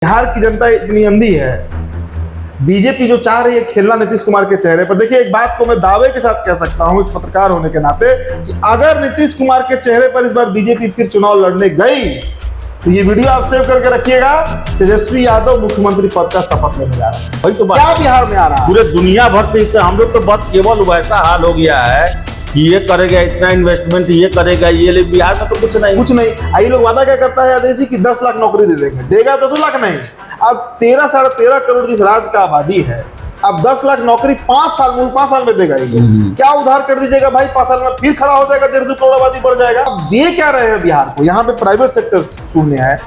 बिहार की जनता इतनी अंधी है, बीजेपी जो चाह रही है खेलना नीतीश कुमार के चेहरे पर। देखिए, एक बात को मैं दावे के साथ कह सकता हूं एक पत्रकार होने के नाते कि अगर नीतीश कुमार के चेहरे पर इस बार बीजेपी फिर चुनाव लड़ने गई तो ये वीडियो आप सेव करके रखिएगा। तेजस्वी यादव मुख्यमंत्री पद का शपथ लेने जा रहा है। वही तो क्या बिहार में आ रहा है? पूरे दुनिया भर से हम लोग तो बस केवल वैसा हाल हो गया है कि ये करेगा इतना इन्वेस्टमेंट, ये करेगा ये, लेकिन बिहार में तो कुछ नहीं। आई लोग वादा क्या करता है आदेश जी की 10 लाख नौकरी दे देंगे, देगा 10 लाख नहीं। अब 13 साढ़े 13 करोड़ जिस राज्य का आबादी है, अब 10 लाख नौकरी 5 साल में देगा। क्या उधार कर दीजिएगा भाई, 5 साल में फिर खड़ा हो जाएगा, 1.5 करोड़ आबादी बढ़ जाएगा। अब दे क्या रहे हैं बिहार को? यहाँ पे प्राइवेट सेक्टर शून्य है,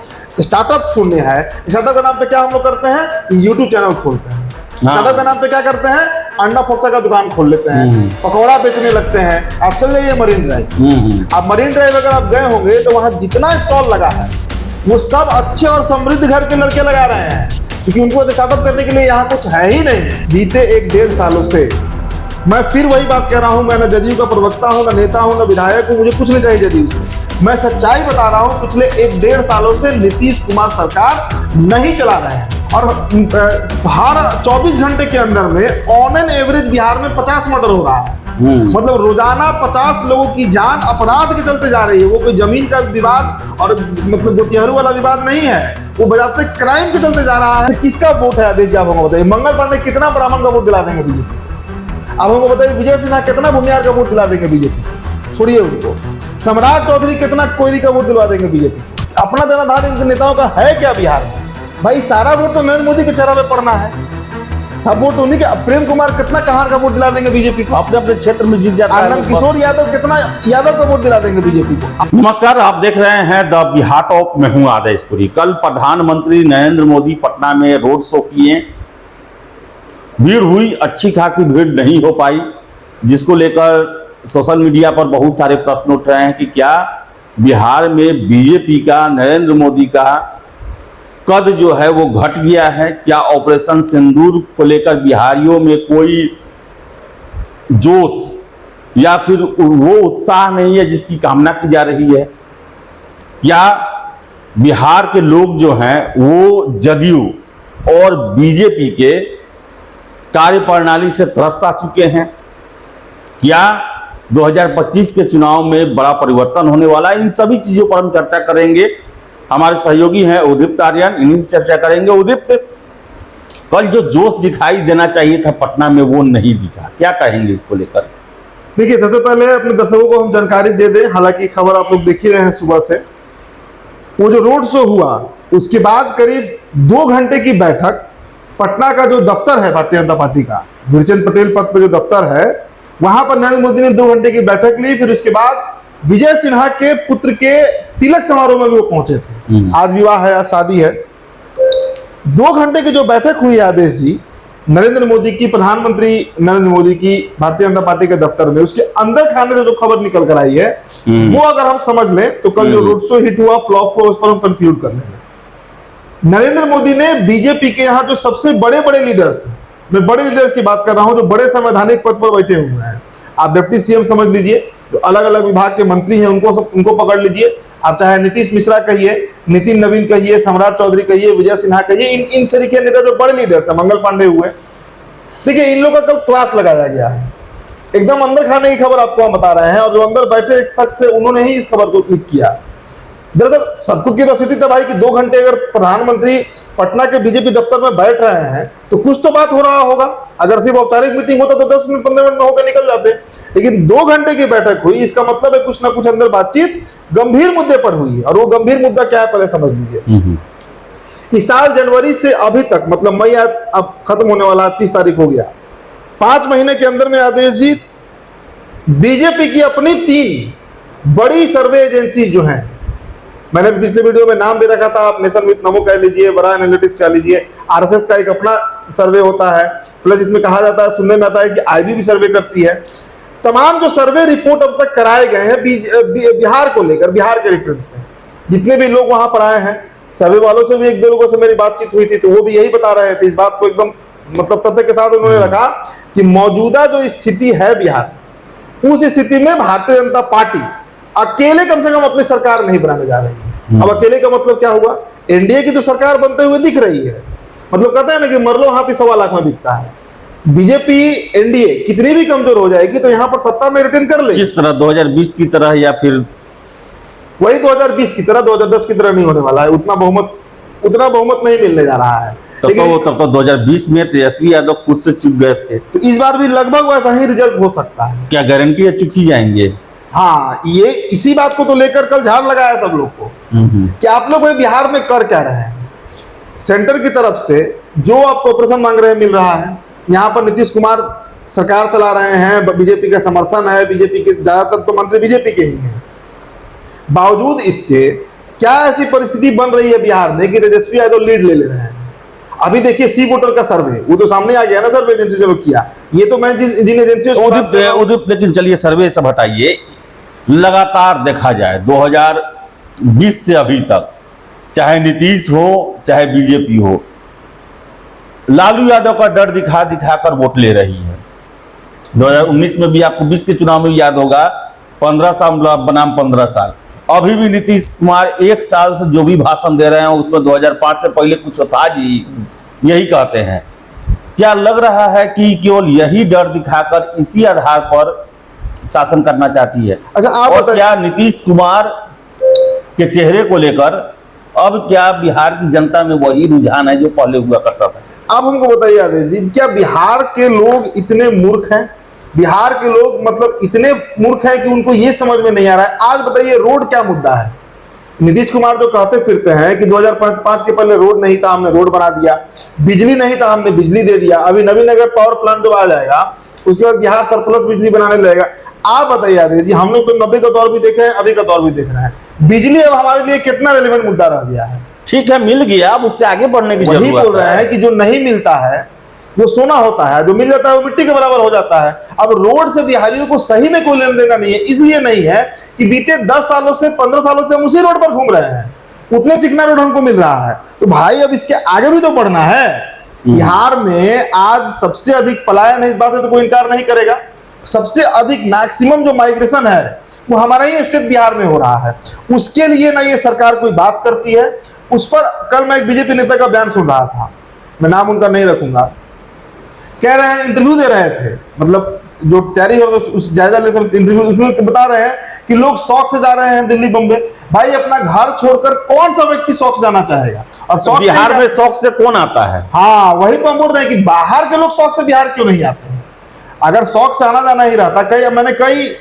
स्टार्टअप शून्य है। स्टार्टअप के नाम पे क्या हम लोग करते हैं? यूट्यूब चैनल खोलते हैं। स्टार्टअप के नाम पे क्या करते हैं? अंडा फोक्सा का दुकान खोल लेते हैं, पकौड़ा बेचने लगते हैं। आप चल जाइए मरीन ड्राइव। अब मरीन ड्राइव अगर आप गए होंगे तो वहां जितना स्टॉल लगा है वो सब अच्छे और समृद्ध घर के लड़के लगा रहे हैं, क्योंकि उनको स्टार्टअप करने के लिए यहाँ कुछ है ही नहीं। बीते 1-1.5 सालों से मैं फिर वही बात कह रहा हूँ, मैं न जदयू का प्रवक्ता हूँ, न नेता हूँ, न विधायक हूँ, मुझे कुछ नहीं चाहिए जदयू से। मैं सच्चाई बता रहा हूँ, पिछले 1-1.5 सालों से नीतीश कुमार सरकार नहीं चला रहे हैं। और हर 24 घंटे के अंदर में ऑन एन एवरेज बिहार में 50 मर्डर हो रहा है। मतलब रोजाना 50 लोगों की जान अपराध के चलते जा रही है। वो कोई जमीन का विवाद और मतलब गोतिहरु वाला विवाद नहीं है, वो बजाते क्राइम के चलते जा रहा है। किसका वोट है आदेश जी, आप हमको बताइए। मंगल पांडे कितना ब्राह्मण का वोट दिला देंगे बीजेपी? आप हमको बताइए। विजय सिन्हा कितना भूमिहार का वोट दिला देंगे बीजेपी? छोड़िए उनको। सम्राट चौधरी कितना कोयली का वोट दिलवा देंगे बीजेपी? अपना जनाधार इनके नेताओं का है क्या बिहार में? भाई सारा वोट तो नरेंद्र मोदी के चेहरे पे पड़ना है, सब वोट उन्हीं के। प्रेम कुमार कितना कहार का वोट दिला देंगे बीजेपी को? अपने अपने क्षेत्र में जीत जाता है। आनंद किशोर यादव कितना यादव का वोट दिला देंगे बीजेपी को? नमस्कार, आप देख रहे हैं द बिहार टॉक। मैं हूं आदेशपुरी। कल प्रधानमंत्री नरेंद्र मोदी पटना में रोड शो किए, भीड़ हुई, अच्छी खासी भीड़ नहीं हो पाई, जिसको लेकर सोशल मीडिया पर बहुत सारे प्रश्न उठ रहे हैं कि क्या बिहार में बीजेपी का, नरेंद्र मोदी का कद जो है वो घट गया है? क्या ऑपरेशन सिंदूर को लेकर बिहारियों में कोई जोश या फिर वो उत्साह नहीं है जिसकी कामना की जा रही है? क्या बिहार के लोग जो हैं वो जदयू और बीजेपी के कार्यप्रणाली से त्रस्त आ चुके हैं? क्या 2025 के चुनाव में बड़ा परिवर्तन होने वाला है? इन सभी चीजों पर हम चर्चा करेंगे। हमारे सहयोगी हैं उदीप्त आर्यन, इन्हीं से चर्चा करेंगे। उदीप्त, कल जो जोश दिखाई देना चाहिए था पटना में वो नहीं दिखा, क्या कहेंगे इसको लेकर? देखिए, सबसे पहले अपने दर्शकों को हम जानकारी दे दें, हालांकि खबर आप लोग देख ही रहे हैं सुबह से। वो जो रोड शो हुआ उसके बाद करीब 2 घंटे की बैठक पटना का जो दफ्तर है भारतीय जनता पार्टी का, गुरचंद पटेल पथ पर जो दफ्तर है, वहां पर नरेंद्र मोदी ने 2 घंटे की बैठक ली। फिर उसके बाद विजय सिन्हा के पुत्र के तिलक समारोह में भी वो पहुंचे थे। आज विवाह है, आज शादी है। 2 घंटे की जो बैठक हुई आदेश जी नरेंद्र मोदी की, प्रधानमंत्री नरेंद्र मोदी की भारतीय जनता पार्टी के दफ्तर में, उसके अंदर खाने से जो खबर निकल कर आई है वो अगर हम समझ लें तो कल जो रोड शो हिट हुआ, फ्लॉप हुआ, उस पर हम कंक्लूड कर लेंगे। नरेंद्र मोदी ने बीजेपी के यहाँ जो सबसे बड़े बड़े लीडर्स, मैं बड़े लीडर्स की बात कर रहा हूं, जो बड़े संवैधानिक पद पर बैठे हुए हैं, आप डिप्टी सीएम समझ लीजिए, जो अलग अलग विभाग के मंत्री हैं उनको पकड़ लीजिए। आप चाहे नीतीश मिश्रा कहिए, नितिन नवीन कहिए, सम्राट चौधरी कहिए, विजय सिन्हा कहिए, इन सरीके नेता जो बड़े लीडर थे, मंगल पांडे हुए। देखिए, इन लोगों का कल क्लास लगाया गया है, एकदम अंदर खाने की खबर आपको हम बता रहे हैं। और जो अंदर बैठे एक शख्स थे, उन्होंने ही इस खबर को क्लिक किया। दरअसल सबको क्यूरियोसिटी था भाई कि 2 घंटे अगर प्रधानमंत्री पटना के बीजेपी दफ्तर में बैठ रहे हैं तो कुछ तो बात हो रहा होगा। अगर सिर्फ औपचारिक मीटिंग होता तो 10 मिनट 15 मिनट में होकर निकल जाते, लेकिन 2 घंटे की बैठक हुई, इसका मतलब है कुछ ना कुछ अंदर बातचीत गंभीर मुद्दे पर हुई। और वो गंभीर मुद्दा क्या है पहले समझ लीजिए। इस साल जनवरी से अभी तक, मतलब मई अब खत्म होने वाला, 30 तारीख हो गया, 5 महीने के अंदर में आदेश जी बीजेपी की अपनी 3 बड़ी सर्वे एजेंसी जो हैं, मैंने पिछले वीडियो में नाम भी रखा था, आप नेशन विथ नमो कह लीजिए, बड़ा एनालिटिक्स कह लीजिए, आरएसएस का एक अपना सर्वे होता है, प्लस इसमें कहा जाता है, सुनने में आता है कि आईबी भी सर्वे करती है। तमाम जो सर्वे रिपोर्ट अब तक कराए गए हैं बिहार को लेकर, बिहार के रेफरेंस में, जितने भी लोग वहां पर आए हैं, सर्वे वालों से भी 1-2 लोगों से मेरी बातचीत हुई थी, तो वो भी यही बता रहे थे, इस बात को एकदम मतलब तथ्य के साथ उन्होंने रखा कि मौजूदा जो स्थिति है बिहार, उस स्थिति में भारतीय जनता पार्टी अकेले कम से कम अपनी सरकार नहीं बनाने जा रही है। अब अकेले का मतलब क्या हुआ? एनडीए की तो सरकार बनते हुए दिख रही है। मतलब कहते हैं ना कि मरलो हाथी 1.25 लाख में बिकता है। बीजेपी एनडीए कितनी भी कमजोर हो जाएगी तो यहां पर सत्ता में रिटेन कर लेगी। किस तरह 2020 की तरह, या फिर वही 2020 की तरह, 2010 की तरह नहीं होने वाला है। उतना बहुमत नहीं मिलने जा रहा है। तब तो 2020 में तेजस्वी यादव खुद से चुप गए थे, तो इस बार भी लगभग वैसा ही रिजल्ट हो सकता है। क्या गारंटी है चुप ही जाएंगे? हाँ, ये इसी बात को तो लेकर कल झाड़ लगाया सब लोग को कि आप लोग बिहार में कर क्या रहे हैं। सेंटर की तरफ से जो आपको ऑपरेशन मांग रहे हैं मिल रहा है। यहाँ पर नीतीश कुमार सरकार चला रहे हैं, बीजेपी का समर्थन है, बीजेपी के ज्यादातर तो मंत्री बीजेपी के ही हैं। बावजूद इसके क्या ऐसी परिस्थिति बन रही है बिहार में कि तेजस्वी यादव लीड ले रहे हैं। अभी देखिए सी वोटर का सर्वे, वो तो सामने आ गया ना, सर्वे एजेंसी जो किया। ये तो मैं जिन एजेंसियों से लेकिन चलिए सर्वे सब हटाइए, लगातार देखा जाए 2020 से अभी तक, चाहे नीतीश हो चाहे बीजेपी हो, लालू यादव का डर दिखा दिखाकर वोट ले रही है। 2019 में भी आपको 20 के चुनाव में याद होगा, 15 साल बनाम 15 साल। अभी भी नीतीश कुमार 1 साल से जो भी भाषण दे रहे हैं उसमें 2005 से पहले कुछ था जी, यही कहते हैं। क्या लग रहा है कि केवल यही डर दिखाकर इसी आधार पर शासन करना चाहती है? अच्छा, आप और क्या नीतीश कुमार के चेहरे को लेकर अब क्या बिहार की जनता में वही रुझान है जो पहले हुआ करता था? आप हमको बताइए आदेश जी, क्या बिहार के लोग इतने मूर्ख हैं? बिहार के लोग मतलब इतने मूर्ख हैं कि उनको ये समझ में नहीं आ रहा है। आज बताइए रोड क्या मुद्दा है। नीतीश कुमार जो कहते फिरते हैं कि 2005 के पहले रोड नहीं था, हमने रोड बना दिया, बिजली नहीं था, हमने बिजली दे दिया, अभी नवीनगर पावर प्लांट जब आ जाएगा उसके बाद बिहार सरप्लस बिजली बनाने लगेगा। आप बताइए आदेश जी, हम लोग तो 90 का दौर भी देखे हैं, अभी का दौर भी देख रहे हैं। बिजली अब हमारे लिए कितना रेलिवेंट मुद्दा रह गया है। ठीक है, मिल गया, अब उससे आगे बढ़ने की जरूरत है। वही बोल रहे हैं कि जो नहीं मिलता है वो सोना होता है, जो मिल जाता है वो मिट्टी के बराबर हो जाता है। अब रोड से बिहारियों को सही में कोई लेना देना नहीं है। इसलिए नहीं है कि बीते 10 सालों से 15 सालों से हम उसी रोड पर घूम रहे हैं, उतने चिकना रोड हमको मिल रहा है। तो भाई अब इसके आगे भी तो बढ़ना है। बिहार में आज सबसे अधिक पलायन है, इस बात से तो कोई इनकार नहीं करेगा। सबसे अधिक मैक्सिमम जो माइग्रेशन है वो हमारा ही स्टेट बिहार में हो रहा है। उसके लिए ना ये सरकार कोई बात करती है। उस पर कल मैं एक बीजेपी नेता का बयान सुन रहा था, मैं नाम उनका नहीं रखूंगा, कह रहे हैं, इंटरव्यू दे रहे थे, मतलब जो तैयारी हो उस जायजा ले सकते इंटरव्यू, उसमें बता रहे हैं कि लोग शौक से जा रहे हैं दिल्ली बम्बे। भाई अपना घर छोड़कर कौन सा व्यक्ति शौक से जाना चाहेगा? और शौक बिहार में शौक से कौन आता है? हाँ, वही तो हम बोल रहे हैं कि बाहर के लोग शौक से बिहार क्यों नहीं आते हैं? अगर शौक से आना जाना ही रहता,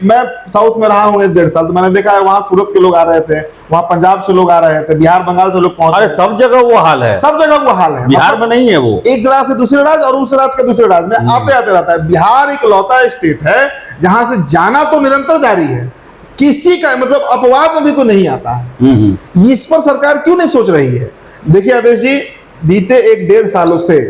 मैं साउथ में रहा हूँ 1-1.5 साल, तो मैंने देखा है वहां सूरत के लोग आ रहे थे, वहां पंजाब से लोग आ रहे थे, बिहार बंगाल से लोग पहुंच। अरे सब जगह वो हाल है, सब जगह वो हाल है। बिहार में नहीं है वो, एक राज्य से दूसरे राज्य और उस राज्य के दूसरे राज्य में आते आते रहता है। बिहार एक लौता स्टेट है जहां से जाना तो निरंतर जारी है, किसी का मतलब अपवाद में भी कोई नहीं आता है। इस पर सरकार क्यों नहीं सोच रही है? देखिए आदेश जी, बीते 1-1.5 सालों से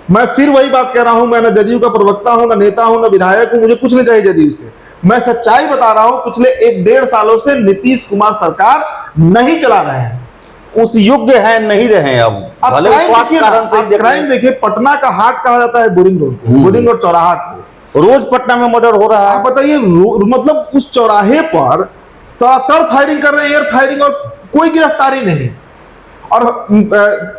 मैं फिर वही बात कह रहा हूं, मैं ना जदयू का प्रवक्ता हूं, ना नेता हूं, ना विधायक हूं, मुझे कुछ नहीं चाहिए जदयू से। मैं सच्चाई बता रहा हूं, पिछले 1-1.5 सालों से नीतीश कुमार सरकार नहीं चला रहे हैं, उस योग्य है नहीं रहे। अब क्राइम देखिए, पटना का हाट कहा जाता है बोरिंग रोड को, बोरिंग रोड चौराहा को, रोज पटना में मर्डर हो रहा है। आप बताइए, मतलब उस चौराहे पर तड़ातड़ फायरिंग कर रहे हैं, एयर फायरिंग, और कोई गिरफ्तारी नहीं। और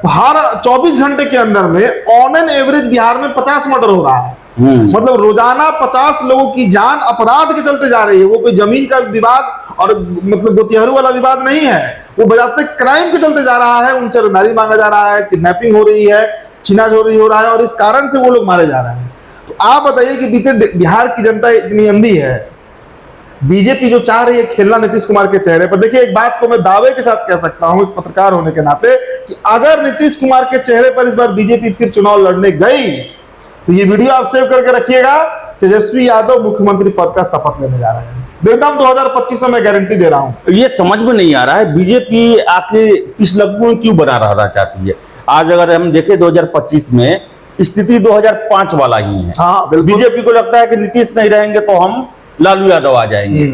हर 24 घंटे के अंदर में ऑन एन एवरेज बिहार में 50 मर्डर हो रहा है। मतलब रोजाना 50 लोगों की जान अपराध के चलते जा रही है। वो कोई जमीन का विवाद और मतलब गोतिहरु वाला विवाद नहीं है, वो बजाते क्राइम के चलते जा रहा है। उनसे रंगदारी मांगा जा रहा है, किडनैपिंग हो रही है, छीनाझोरी हो रहा है, और इस कारण से वो लोग मारे जा रहे हैं। तो आप बताइए कि बीते बिहार की जनता इतनी अंधी है, बीजेपी जो चाह रही है खेलना नीतीश कुमार के चेहरे पर। देखिए, एक बात को मैं दावे के साथ कह सकता हूं, एक पत्रकार होने के नाते, कि अगर नीतीश कुमार के चेहरे पर इस बार बीजेपी फिर चुनाव लड़ने गई तो ये वीडियो आप सेव करके रखिएगा, तेजस्वी यादव मुख्यमंत्री पद का शपथ लेने जा रहे हैं। एकदम 2025 में मैं गारंटी दे रहा हूं। ये समझ में नहीं आ रहा है बीजेपी आखिर किस लग्न में क्यों बना रहना चाहती है। आज अगर हम देखें 2025 में स्थिति 2005 वाला ही है। हाँ, बीजेपी को लगता है कि नीतीश नहीं रहेंगे तो हम लालू यादव आ जाएंगे।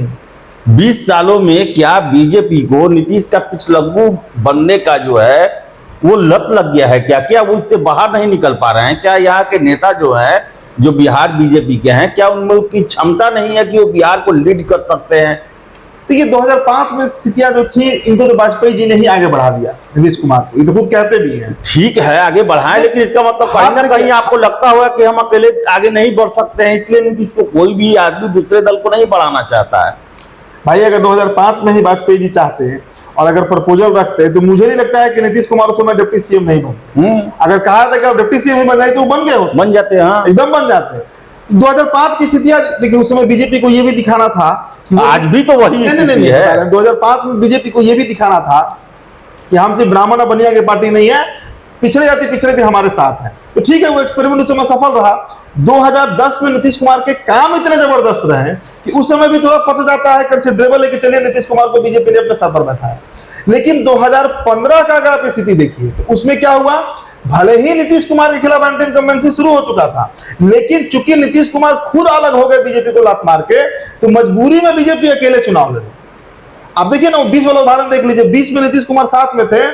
20 सालों में क्या बीजेपी को नीतीश का पिछलग्गू बनने का जो है वो लत लग गया है? क्या वो इससे बाहर नहीं निकल पा रहे हैं? क्या यहाँ के नेता जो है, जो बिहार बीजेपी के हैं, क्या उनमें उतनी क्षमता नहीं है कि वो बिहार को लीड कर सकते हैं? देखिए 2005 में स्थितियां जो थी इनको तो वाजपेयी जी ने ही आगे बढ़ा दिया, नीतीश कुमार को, ये तो खुद कहते भी हैं। ठीक है आगे बढ़ाएं, लेकिन इसका मतलब कहीं ना कहीं आपको लगता होगा कि हम अकेले आगे नहीं बढ़ सकते हैं, इसलिए नीतीश को कोई भी आदमी दूसरे दल को नहीं बढ़ाना चाहता है। भाई अगर 2005 में ही वाजपेयी जी चाहते हैं और अगर प्रपोजल रखते हैं तो मुझे नहीं लगता है कि नीतीश कुमार उस समय डिप्टी सीएम नहीं बनते। अगर कहा था कि डिप्टी सीएम ही बन जाए तो वो बन गए होते, बन जाते हैं, हाँ एकदम बन जाते। 2005 की स्थितियां देखिए, उस समय बीजेपी को ये भी दिखाना था, आज भी तो वही स्थिति है। 2005 में बीजेपी को ये भी दिखाना था कि हम सिर्फ ब्राह्मण और बनिया की पार्टी नहीं है, पिछड़े जाति पिछड़े भी हमारे साथ है। तो ठीक है, वो एक्सपेरिमेंट उस समय सफल रहा। 2010 में नीतीश कुमार के काम इतने जबरदस्त रहे कि उस समय भी थोड़ा पच जाता है, कंसिडरेबल है कि चलिए नीतीश कुमार को बीजेपी ने अपने सर पर बैठाया। लेकिन 2015 का अगर आप स्थिति देखिए तो उसमें क्या हुआ, भले ही नीतीश कुमार के खिलाफ एंटी इनकम्बेंसी शुरू हो चुका था, लेकिन चूंकि नीतीश कुमार खुद अलग हो गए बीजेपी को लात मार के, तो मजबूरी में बीजेपी अकेले चुनाव लड़ी। आप देखिए ना, 20 वाला उदाहरण देख लीजिए, 20 में नीतीश कुमार साथ में थे,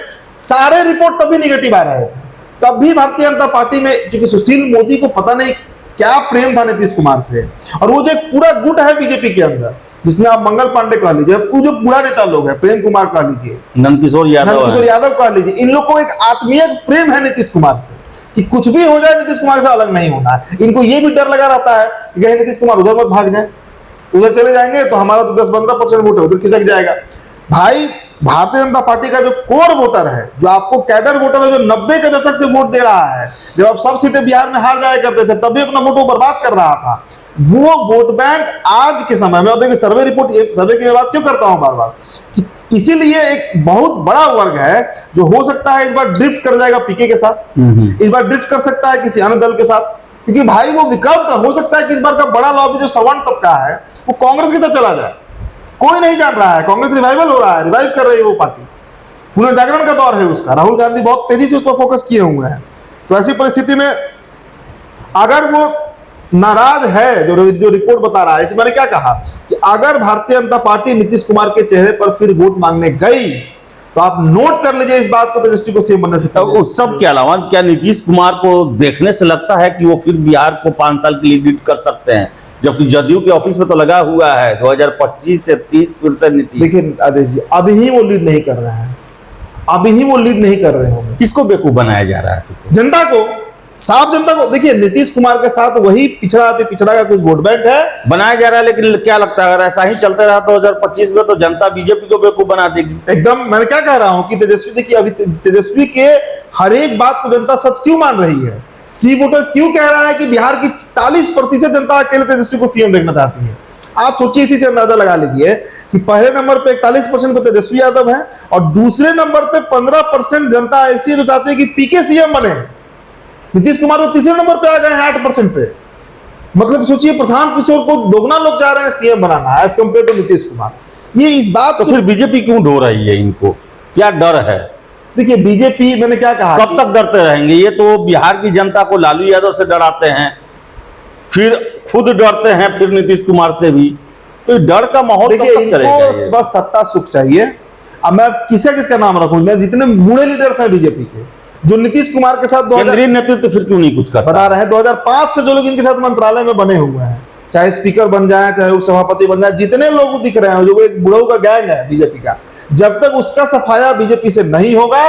सारे रिपोर्ट तब भी निगेटिव आ रहे थे, तब भी भारतीय जनता पार्टी में चूंकि सुशील मोदी को पता नहीं क्या प्रेम था नीतीश कुमार से, और वो जो एक पूरा गुट है बीजेपी के अंदर, जिसमें आप मंगल पांडे कह लीजिए, वो जो बुरा नेता लोग है, प्रेम कुमार कह लीजिए, नंदकिशोर यादव कह लीजिए, इन लोग को एक आत्मीय प्रेम है नीतीश कुमार से कि कुछ भी हो जाए नीतीश कुमार से अलग नहीं होना है। इनको ये भी डर लगा रहता है कि कहीं नीतीश कुमार उधर मत भाग जाए, उधर चले जाएंगे तो हमारा तो 10-15% वोट है उधर खिसक जाएगा। भाई भारतीय जनता पार्टी का जो कोर वोटर है, जो आपको कैडर वोटर है, जो 90 के दशक से वोट दे रहा है, जब आप सब सीटें बिहार में हार जाया करते थे तभी अपना वोट बर्बाद कर रहा था, वो वोट बैंक आज के समय में, और देखिए सर्वे रिपोर्ट, सर्वे की बात क्यों करता हूं बार बार, इसीलिए एक बहुत बड़ा वर्ग है जो हो सकता है इस बार ड्रिफ्ट कर जाएगा पीके के साथ, इस बार ड्रिफ्ट कर सकता है किसी अन्य दल के साथ, क्योंकि भाई वो विकल्प हो सकता है कि इस बार का बड़ा लॉबी जो सवर्ण तबका है वो कांग्रेस की तरफ चला जाए। कोई नहीं जान रहा है, कांग्रेस रिवाइवल हो रहा है, रिवाइव कर रही है वो पार्टी, पुनर्जागरण का दौर है उसका, राहुल गांधी बहुत तेजी से उस पर फोकस किए हुए हैं। तो ऐसी परिस्थिति में अगर वो नाराज है, जो रिपोर्ट बता रहा है, इसमें मैंने क्या कहा कि अगर भारतीय जनता पार्टी नीतीश कुमार के चेहरे पर फिर वोट मांगने गई तो आप नोट कर लीजिए इस बात को, तेजस्वी को सीएम बनने से तो उस सब के अलावा क्या नीतीश कुमार को देखने से लगता है कि वो फिर बिहार को 5 साल के लिए लीड कर सकते हैं, जबकि जदयू के ऑफिस में तो लगा हुआ है 2025 से 30 फिर से नीतीश। देखिए आदेश जी, अभी ही वो लीड नहीं कर रहे हैं, अभी ही वो लीड नहीं कर रहे होंगे। किसको बेवकूफ बनाया जा रहा है? जनता को, साफ जनता को। देखिए नीतीश कुमार के साथ वही पिछड़ा का कुछ वोट बैंक है बनाया जा रहा है, लेकिन क्या लगता है अगर ऐसा ही चलते रहा 2025 में तो जनता बीजेपी को बेवकूफ बना देगी। एकदम, मैंने क्या कह रहा हूं कि तेजस्वी, देखिए अभी तेजस्वी के हर एक बात को जनता सच क्यों मान रही है, सी वोटर क्यों कह रहा है कि बिहार की 40% जनता अकेले तेजस्वी को सीएम देखना चाहती है। आप सोचिए, इसी से अंदाजा लगा लीजिए कि पहले नंबर पे 41% पे तेजस्वी यादव है और दूसरे नंबर पे 15% जनता ऐसी है जो चाहती है कि पीके सीएम बने। नीतीश कुमार तो तीसरे नंबर पे आ गए हैं 8% पे। मतलब सोचिए, प्रशांत किशोर को दोगुना लोग चाह रहे हैं सीएम बनाना as compare to Nitish Kumar. ये इस बात तो फिर बीजेपी क्यों ढो रही है? इनको क्या डर है? देखिए बीजेपी, मैंने क्या कहा, कब तक डरते रहेंगे? ये तो बिहार की जनता को लालू यादव से डराते हैं, फिर खुद डरते हैं, फिर नीतीश कुमार से भी। तो डर का माहौल कब तक चलेगा? इनको बस सत्ता सुख चाहिए। अब मैं किसका नाम रखूं, मैं जितने बूढ़े लीडर्स हैं बीजेपी के जो नीतीश कुमार के साथ केंद्रीय नेतृत्व फिर क्यों नहीं कुछ करता? बता रहे हैं 2005 से जो लोग इनके साथ मंत्रालय में बने हुए हैं, चाहे स्पीकर बन जाए चाहे उपसभापति बन जाए, जितने लोग दिख रहे हैं, जो एक बुढ़ऊ का गैंग है बीजेपी का, जब तक उसका सफाया बीजेपी से नहीं होगा।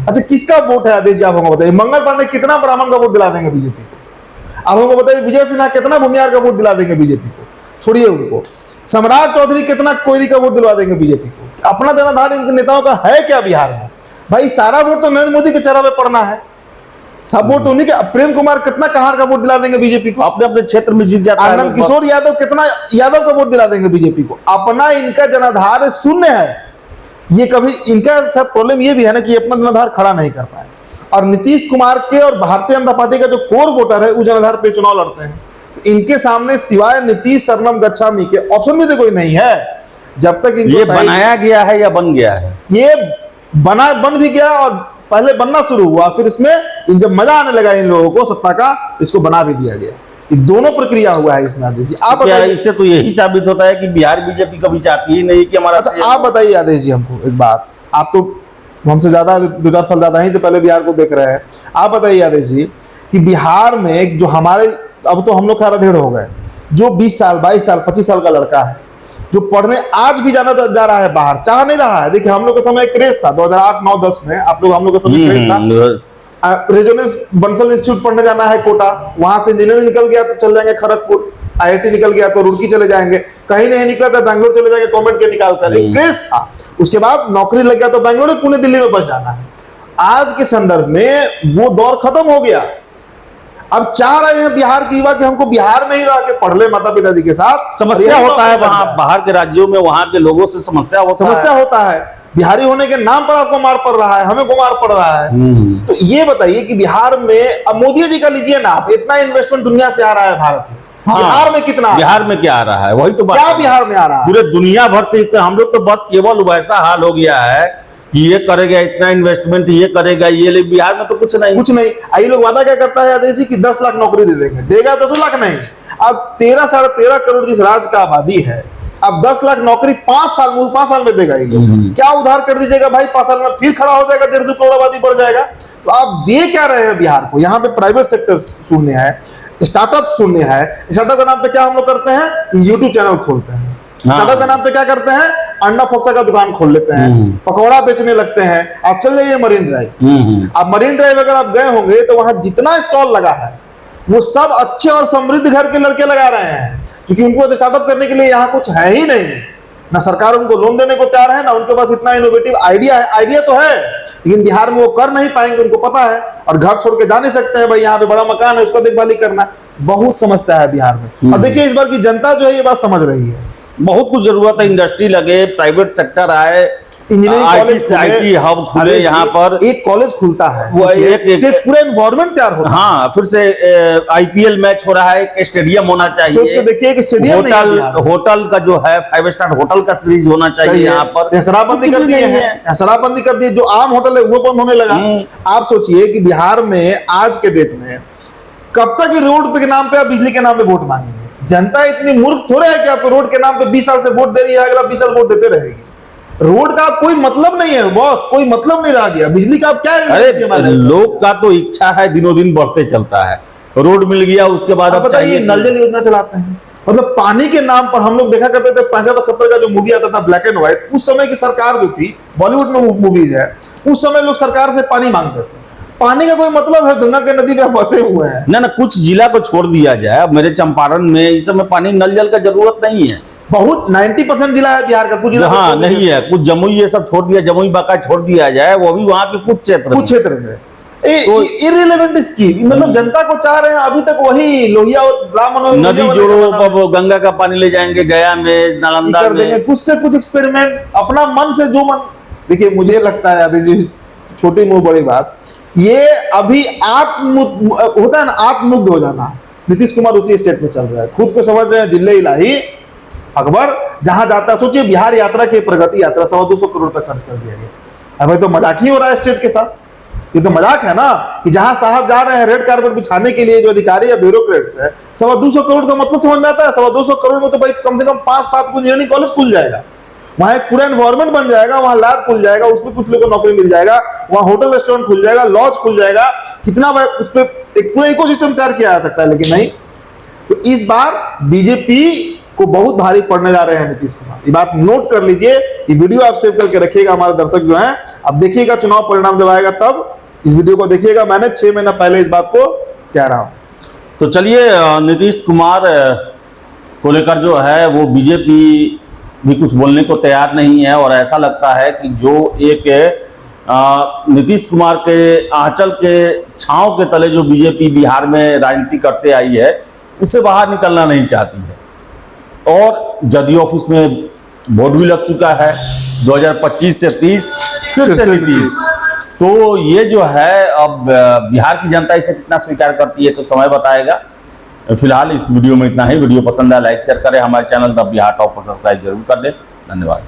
अच्छा, किसका वोट है आदेश जी, आप हमको बताइए। मंगल पांडे कितना ब्राह्मण का वोट दिला देंगे बीजेपी को? आप हमको बताइए। विजय सिन्हा कितना भूमियार का वोट दिला देंगे बीजेपी को? छोड़िए उनको। सम्राट चौधरी कितना कोयली का वोट दिलवा देंगे बीजेपी को? अपना जनाधार इनके नेताओं का है क्या बिहार में? भाई सारा वोट तो नरेंद्र मोदी के चेहरे पे पड़ना है, सब वोट उन्हीं के। प्रेम कुमार कितना कहार का वोट दिला देंगे बीजेपी को? अपने अपने क्षेत्र में जीत जाता है। आनंद किशोर यादव कितना यादव का वोट दिला देंगे बीजेपी को? अपना इनका जनाधार शून्य है। ये कभी इनका साथ प्रॉब्लम ये भी है ना कि अपना जनाधार खड़ा नहीं कर पाए, और नीतीश कुमार के और भारतीय जनता पार्टी का जो कोर वोटर है उस जनाधार पे चुनाव लड़ते हैं। तो इनके सामने सिवाय नीतीश शरणम गच्छामी के ऑप्शन भी तो कोई नहीं है। जब तक ये बनाया गया है या बन गया है? ये बन भी गया और पहले बनना शुरू हुआ, फिर इसमें जब मजा आने लगा इन लोगों को सत्ता का, इसको बना भी दिया गया। ये दोनों प्रक्रिया हुआ है इसमें आदेश जी। आप बताइए। इससे तो यही साबित होता है कि बिहार बीजेपी कभी चाहती ही नहीं कि हमारा। अच्छा, आप बताइए आदेश जी हमको एक बात, आप तो हमसे ज्यादा 2-4 साल ज्यादा ही से पहले बिहार को देख रहे हैं। आप बताइए आदेश जी कि बिहार में जो हमारे, अब तो हम लोग खैर अधेड़ हो गए, जो 20 साल 22 साल 25 साल का लड़का है जो पढ़ने आज भी जाना जा रहा है बाहर, चाह नहीं रहा है। देखिए हम लोग के समय क्रेज था 2008, 9, 10 में, हम लोग के समय क्रेज था। रेजोनेंस बंसल इंस्टीट्यूट पढ़ने जाना है कोटा, वहां से इंजीनियरिंग निकल गया तो चल जाएंगे खड़गपुर, IIT निकल गया तो रुड़की चले जाएंगे, कहीं नहीं निकला तो बैंगलोर चले जाएंगे कॉमेंट के निकाल कर, क्रेज था। उसके बाद नौकरी लग गया तो बैंगलोर, पुणे, दिल्ली में बस जाना है। आज के संदर्भ में वो दौर खत्म हो गया। अब चाह रहे हैं बिहार की युवा कि हमको बिहार में ही रह के पढ़ ले माता पिताजी के साथ। समस्या होता है वहां बाहर के राज्यों में, वहां के लोगों से समस्या होता है। बिहारी होने के नाम पर आपको मार पड़ रहा है, हमें को मार पड़ रहा है। तो ये बताइए कि बिहार में, अब मोदी जी का लीजिए ना आप, इतना इन्वेस्टमेंट दुनिया से आ रहा है भारत में, हाँ, बिहार में कितना, बिहार में क्या आ रहा है, वही तो बात, क्या बिहार में आ रहा है? पूरे दुनिया भर से हम लोग तो बस केवल वैसा हाल हो गया है कि ये करेगा इतना इन्वेस्टमेंट, ये करेगा ये, लेकिन बिहार में तो कुछ नहीं। आई लोग वादा क्या करता है यादव जी कि 10 लाख नौकरी दे देंगे, देगा 10 लाख नहीं। अब 13 साढ़े 13 करोड़ जिस राज्य का आबादी है, अब 10 लाख नौकरी 5 साल में देगा ये लोग। क्या उधार कर दीजिएगा भाई, 5 साल में फिर खड़ा हो जाएगा, 1.5-2 करोड़ आबादी बढ़ जाएगा। तो आप दे क्या रहे हैं बिहार को? यहाँ पे प्राइवेट सेक्टर शून्य है, स्टार्टअप शून्य है। स्टार्टअप के नाम पे क्या हम लोग करते हैं, यूट्यूब चैनल खोलते हैं। स्टार्टअप के नाम पे क्या करते हैं, अंडा फोक्सा का दुकान खोल लेते हैं, पकौड़ा बेचने लगते हैं। आप चल जाइए मरीन ड्राइव, आप मरीन ड्राइव अगर आप गए होंगे तो वहां जितना स्टॉल लगा है वो सब अच्छे और समृद्ध घर के लड़के लगा रहे हैं, क्योंकि उनको स्टार्टअप करने के लिए यहाँ कुछ है ही नहीं। ना सरकार उनको लोन देने को तैयार है, ना उनके पास इतना इनोवेटिव आइडिया है। आइडिया तो है लेकिन बिहार में वो कर नहीं पाएंगे, उनको पता है। और घर छोड़ के जा नहीं सकते हैं भाई, यहाँ पे बड़ा मकान है उसका देखभाल ही करना। बहुत समस्या है बिहार में। और देखिए इस बार की जनता जो है ये बात समझ रही है। बहुत कुछ जरूरत है, इंडस्ट्री लगे, प्राइवेट सेक्टर आए, इंजीनियरिंग कॉलेज, IT हब खुले, यहाँ पर एक कॉलेज खुलता है, वो एक पूरा एनवायरनमेंट तैयार होता है। हाँ, फिर से IPL मैच हो रहा है, एक स्टेडियम होना चाहिए। देखिए एक स्टेडियम, होटल का जो है 5 स्टार होटल का सीरीज होना चाहिए। यहाँ पर शराबबंदी कर दी है, शराबबंदी कर दी, जो आम होटल है वो बंद होने लगा। आप सोचिए कि बिहार में आज के डेट में कब तक रोड पे के नाम पे, बिजली के नाम पे वोट मांगेंगे? जनता इतनी मूर्ख थोड़े है कि आपको रोड के नाम पे 20 साल से वोट दे रही है, अगला 20 साल वोट देते रहेगी। रोड का कोई मतलब नहीं है बॉस, कोई मतलब नहीं रह गया। बिजली का आप क्या, अरे लोग का तो इच्छा है दिनों दिन बढ़ते चलता है। रोड मिल गया उसके बाद अब चाहिए नल जल योजना चलाते हैं। मतलब पानी के नाम पर हम लोग देखा करते थे 65-70 का जो मूवी आता था ब्लैक एंड व्हाइट, उस समय की सरकार जो थी, बॉलीवुड में मूवीज है, उस समय लोग सरकार से पानी मांगते थे। पानी का कोई मतलब है? गंगा के नदी में बसे हुए हैं ना। कुछ जिला को छोड़ दिया जाए, अब मेरे चंपारण में इस समय पानी नल जल का जरूरत नहीं है। बहुत 90% जिला है बिहार का, कुछ जिला हाँ नहीं है, कुछ जमुई ये सब छोड़ दिया, जमुई बाका छोड़ दिया जाए, वो भी वहां के कुछ क्षेत्र में इररिलेवेंट स्कीम। मतलब जनता को चाह रहे हैं अभी तक वही लोहिया और राम मनोहर नदी जोड़ो, गंगा का पानी ले जाएंगे गया में, नालंदा कर देंगे, कुछ से कुछ एक्सपेरिमेंट अपना मन से जो मन। देखिए मुझे लगता है यादव जी, छोटी मुंह बड़ी बात, ये अभी होता है ना, आत्ममुग्ध हो जाना। नीतीश कुमार उसी स्टेट में चल रहा है, खुद को समझ रहे हैं जिले इलाही अकबर, जहां जाता है। सोचिए बिहार यात्रा की प्रगति यात्रा 225 करोड़ रुपए खर्च कर दिया गया। अब तो मजाक ही हो रहा है स्टेट के साथ, ये तो मजाक है ना कि जहां साहब जा रहे हैं रेड कार्पेट बिछाने के लिए, जो अधिकारी या ब्यूरोक्रेट्स है, 225 करोड़ का मतलब समझ में आता है। 225 करोड़ में तो भाई कम से कम 5-7 को इंजीनियरिंग कॉलेज खुल जाएगा, वहां एक पूरा एनवायरमेंट बन जाएगा, वहां लैब खुल जाएगा, उसमें कुछ लोगों को नौकरी मिल जाएगा, वहां होटल रेस्टोरेंट खुल जाएगा, लॉज खुल जाएगा, कितना उस पर एक पूरा इकोसिस्टम तैयार किया जा सकता है। लेकिन नहीं, तो इस बार बीजेपी को बहुत भारी पड़ने जा रहे हैं नीतीश कुमार। ये बात नोट कर लीजिए, ये वीडियो आप सेव करके रखिएगा, हमारे दर्शक जो हैं। अब देखिएगा चुनाव परिणाम जब आएगा तब इस वीडियो को देखिएगा। मैंने 6 महीना पहले इस बात को कह रहा हूं। तो चलिए, नीतीश कुमार को लेकर जो है वो बीजेपी भी कुछ बोलने को तैयार नहीं है, और ऐसा लगता है कि जो एक नीतीश कुमार के आंचल के छांव के तले जो बीजेपी बिहार में राजनीति करते आई है, उससे बाहर निकलना नहीं चाहती है। और जदयू ऑफिस में वोट भी लग चुका है, 2025 से 30 फिर से नीतीश। तो ये जो है अब बिहार की जनता इसे कितना स्वीकार करती है तो समय बताएगा। फिलहाल इस वीडियो में इतना ही। वीडियो पसंद आया लाइक शेयर करें, हमारे चैनल द बिहार टॉप को सब्सक्राइब जरूर कर दें। धन्यवाद।